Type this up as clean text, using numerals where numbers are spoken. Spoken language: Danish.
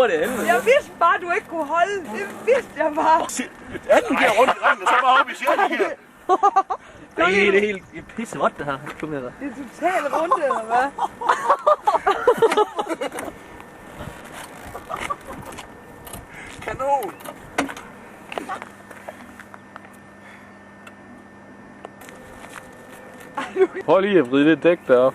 hurtigt af helvede. Jeg vidste bare, du ikke kunne holde. Det vidste jeg bare. Anden giver rundt i ringen, og så bare op i sjældent gear. Det er helt pissevådt det her. Kom med dig. Det er totalt rundt, eller hvad? Kanon! Prøv lige at vride det dæk derop.